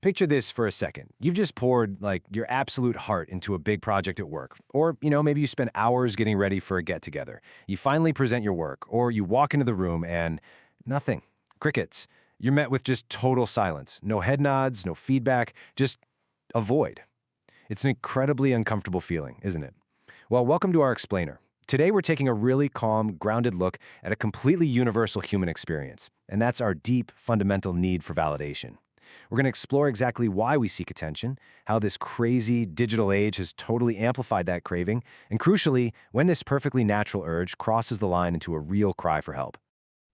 Picture this for a second. You've just poured, your absolute heart into a big project at work. Or, maybe you spent hours getting ready for a get-together. You finally present your work, or you walk into the room and nothing. Crickets. You're met with just total silence. No head nods, no feedback, just a void. It's an incredibly uncomfortable feeling, isn't it? Well, welcome to our explainer. Today we're taking a really calm, grounded look at a completely universal human experience, and that's our deep, fundamental need for validation. We're going to explore exactly why we seek attention, how this crazy digital age has totally amplified that craving, and crucially, when this perfectly natural urge crosses the line into a real cry for help.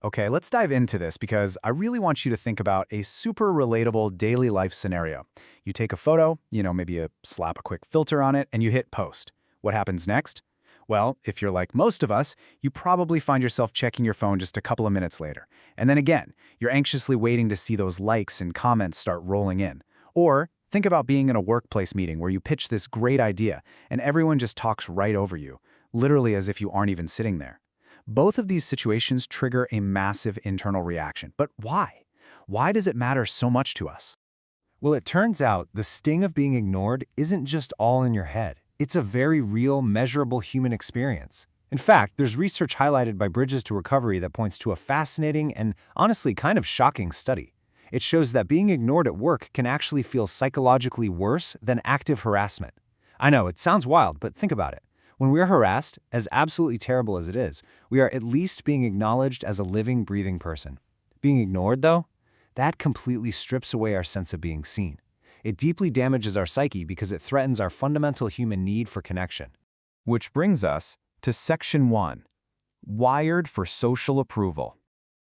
Okay, let's dive into this because I really want you to think about a super relatable daily life scenario. You take a photo, maybe you slap a quick filter on it, and you hit post. What happens next? Well, if you're like most of us, you probably find yourself checking your phone just a couple of minutes later. And then again, you're anxiously waiting to see those likes and comments start rolling in. Or think about being in a workplace meeting where you pitch this great idea and everyone just talks right over you, literally as if you aren't even sitting there. Both of these situations trigger a massive internal reaction. But why? Why does it matter so much to us? Well, it turns out the sting of being ignored isn't just all in your head. It's a very real, measurable human experience. In fact, there's research highlighted by Bridges to Recovery that points to a fascinating and honestly kind of shocking study. It shows that being ignored at work can actually feel psychologically worse than active harassment. I know, it sounds wild, but think about it. When we're harassed, as absolutely terrible as it is, we are at least being acknowledged as a living, breathing person. Being ignored, though, that completely strips away our sense of being seen. It deeply damages our psyche because it threatens our fundamental human need for connection. Which brings us to Section 1, Wired for Social Approval.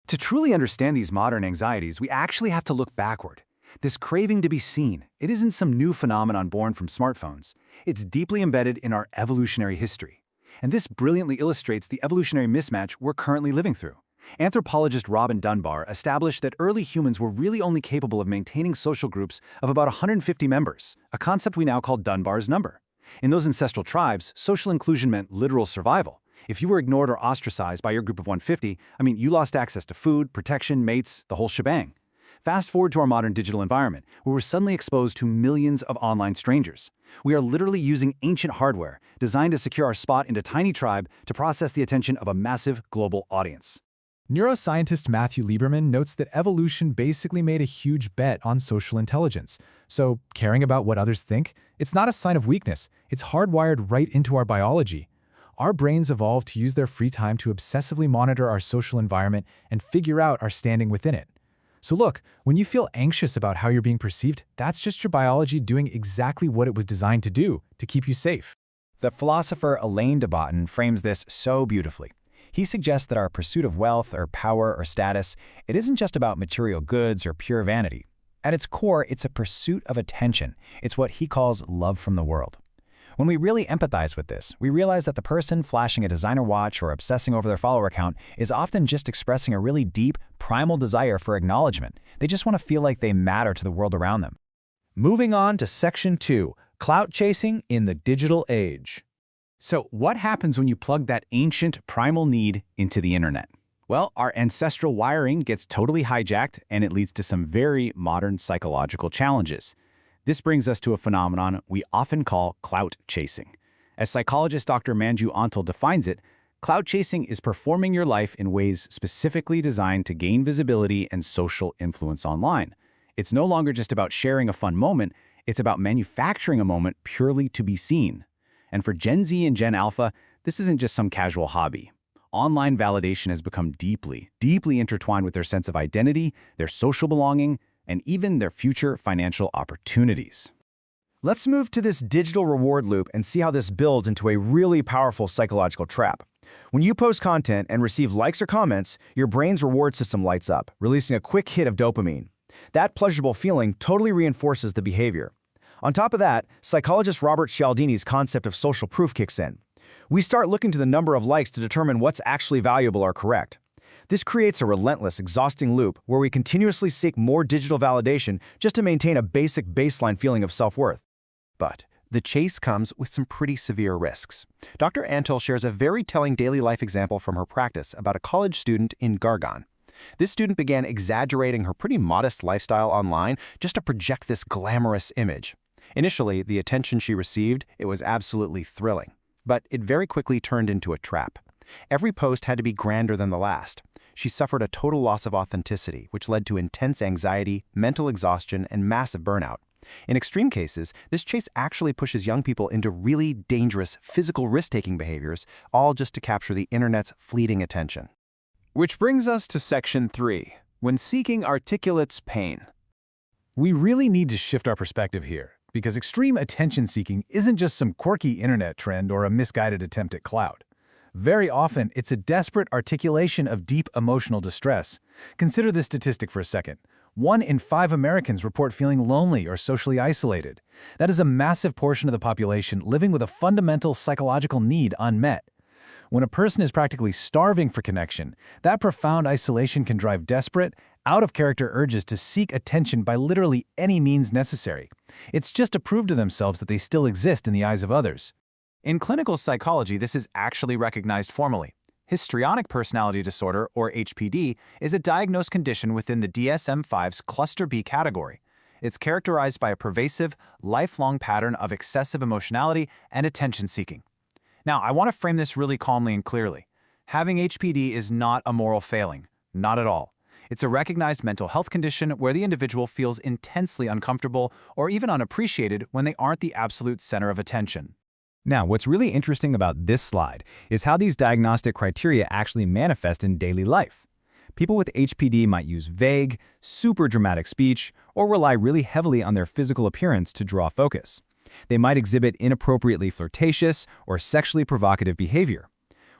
To truly understand these modern anxieties, we actually have to look backward. This craving to be seen, it isn't some new phenomenon born from smartphones. It's deeply embedded in our evolutionary history. And this brilliantly illustrates the evolutionary mismatch we're currently living through. Anthropologist Robin Dunbar established that early humans were really only capable of maintaining social groups of about 150 members, a concept we now call Dunbar's number. In those ancestral tribes, social inclusion meant literal survival. If you were ignored or ostracized by your group of 150, you lost access to food, protection, mates, the whole shebang. Fast forward to our modern digital environment, where we're suddenly exposed to millions of online strangers. We are literally using ancient hardware designed to secure our spot in a tiny tribe to process the attention of a massive global audience. Neuroscientist Matthew Lieberman notes that evolution basically made a huge bet on social intelligence. So, caring about what others think, it's not a sign of weakness. It's hardwired right into our biology. Our brains evolved to use their free time to obsessively monitor our social environment and figure out our standing within it. So look, when you feel anxious about how you're being perceived, that's just your biology doing exactly what it was designed to do, to keep you safe. The philosopher Alain de Botton frames this so beautifully. He suggests that our pursuit of wealth or power or status, it isn't just about material goods or pure vanity. At its core, it's a pursuit of attention. It's what he calls love from the world. When we really empathize with this, we realize that the person flashing a designer watch or obsessing over their follower count is often just expressing a really deep, primal desire for acknowledgement. They just want to feel like they matter to the world around them. Moving on to Section 2, Clout Chasing in the Digital Age. So what happens when you plug that ancient primal need into the internet? Well, our ancestral wiring gets totally hijacked, and it leads to some very modern psychological challenges. This brings us to a phenomenon we often call clout chasing. As psychologist Dr. Manju Antal defines it, clout chasing is performing your life in ways specifically designed to gain visibility and social influence online. It's no longer just about sharing a fun moment, it's about manufacturing a moment purely to be seen. And for Gen Z and Gen Alpha, this isn't just some casual hobby. Online validation has become deeply, deeply intertwined with their sense of identity, their social belonging, and even their future financial opportunities. Let's move to this digital reward loop and see how this builds into a really powerful psychological trap. When you post content and receive likes or comments, your brain's reward system lights up, releasing a quick hit of dopamine. That pleasurable feeling totally reinforces the behavior. On top of that, psychologist Robert Cialdini's concept of social proof kicks in. We start looking to the number of likes to determine what's actually valuable or correct. This creates a relentless, exhausting loop where we continuously seek more digital validation just to maintain a basic baseline feeling of self-worth. But the chase comes with some pretty severe risks. Dr. Antal shares a very telling daily life example from her practice about a college student in Gargan. This student began exaggerating her pretty modest lifestyle online just to project this glamorous image. Initially, the attention she received, it was absolutely thrilling. But it very quickly turned into a trap. Every post had to be grander than the last. She suffered a total loss of authenticity, which led to intense anxiety, mental exhaustion, and massive burnout. In extreme cases, this chase actually pushes young people into really dangerous physical risk-taking behaviors, all just to capture the internet's fleeting attention. Which brings us to Section 3, when seeking articulate's pain. We really need to shift our perspective here, because extreme attention-seeking isn't just some quirky internet trend or a misguided attempt at clout. Very often, it's a desperate articulation of deep emotional distress. Consider this statistic for a second. 1 in 5 Americans report feeling lonely or socially isolated. That is a massive portion of the population living with a fundamental psychological need unmet. When a person is practically starving for connection, that profound isolation can drive desperate, out-of-character urges to seek attention by literally any means necessary. It's just to prove to themselves that they still exist in the eyes of others. In clinical psychology, this is actually recognized formally. Histrionic personality disorder, or HPD, is a diagnosed condition within the DSM-5's Cluster B category. It's characterized by a pervasive, lifelong pattern of excessive emotionality and attention-seeking. Now, I want to frame this really calmly and clearly. Having HPD is not a moral failing. Not at all. It's a recognized mental health condition where the individual feels intensely uncomfortable or even unappreciated when they aren't the absolute center of attention. Now, what's really interesting about this slide is how these diagnostic criteria actually manifest in daily life. People with HPD might use vague, super dramatic speech or rely really heavily on their physical appearance to draw focus. They might exhibit inappropriately flirtatious or sexually provocative behavior.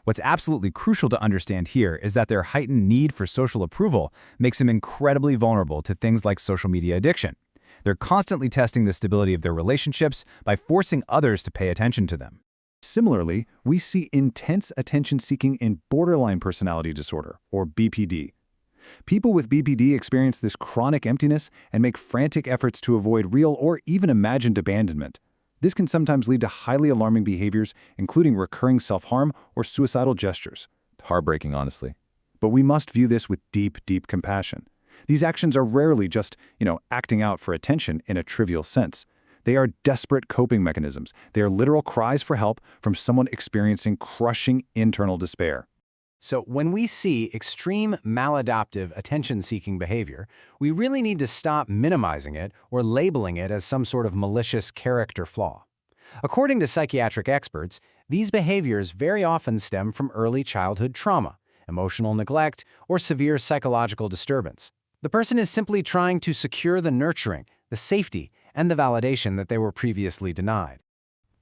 What's absolutely crucial to understand here is that their heightened need for social approval makes them incredibly vulnerable to things like social media addiction. They're constantly testing the stability of their relationships by forcing others to pay attention to them. Similarly, we see intense attention-seeking in borderline personality disorder, or BPD. People with BPD experience this chronic emptiness and make frantic efforts to avoid real or even imagined abandonment. This can sometimes lead to highly alarming behaviors, including recurring self-harm or suicidal gestures. Heartbreaking, honestly. But we must view this with deep, deep compassion. These actions are rarely just, acting out for attention in a trivial sense. They are desperate coping mechanisms. They are literal cries for help from someone experiencing crushing internal despair. So when we see extreme maladaptive attention-seeking behavior, we really need to stop minimizing it or labeling it as some sort of malicious character flaw. According to psychiatric experts, these behaviors very often stem from early childhood trauma, emotional neglect, or severe psychological disturbance. The person is simply trying to secure the nurturing, the safety, and the validation that they were previously denied.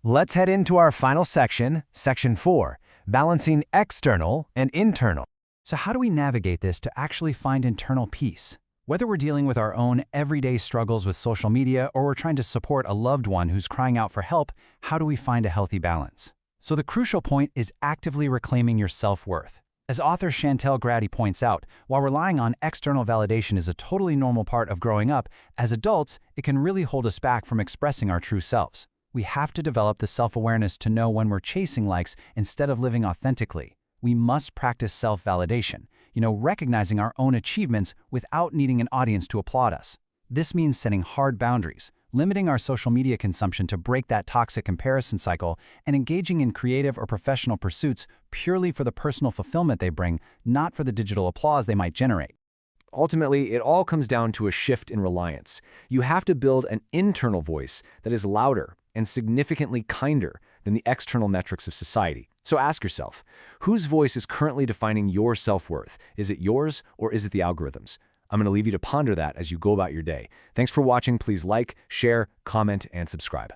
Let's head into our final section, Section 4, balancing external and internal. So how do we navigate this to actually find internal peace? Whether we're dealing with our own everyday struggles with social media or we're trying to support a loved one who's crying out for help, how do we find a healthy balance? So the crucial point is actively reclaiming your self-worth. As author Chantel Grady points out, while relying on external validation is a totally normal part of growing up, as adults, it can really hold us back from expressing our true selves. We have to develop the self-awareness to know when we're chasing likes instead of living authentically. We must practice self-validation, recognizing our own achievements without needing an audience to applaud us. This means setting hard boundaries, limiting our social media consumption to break that toxic comparison cycle, and engaging in creative or professional pursuits purely for the personal fulfillment they bring, not for the digital applause they might generate. Ultimately, it all comes down to a shift in reliance. You have to build an internal voice that is louder and significantly kinder than the external metrics of society. So ask yourself, whose voice is currently defining your self-worth? Is it yours or is it the algorithms? I'm going to leave you to ponder that as you go about your day. Thanks for watching. Please like, share, comment, and subscribe.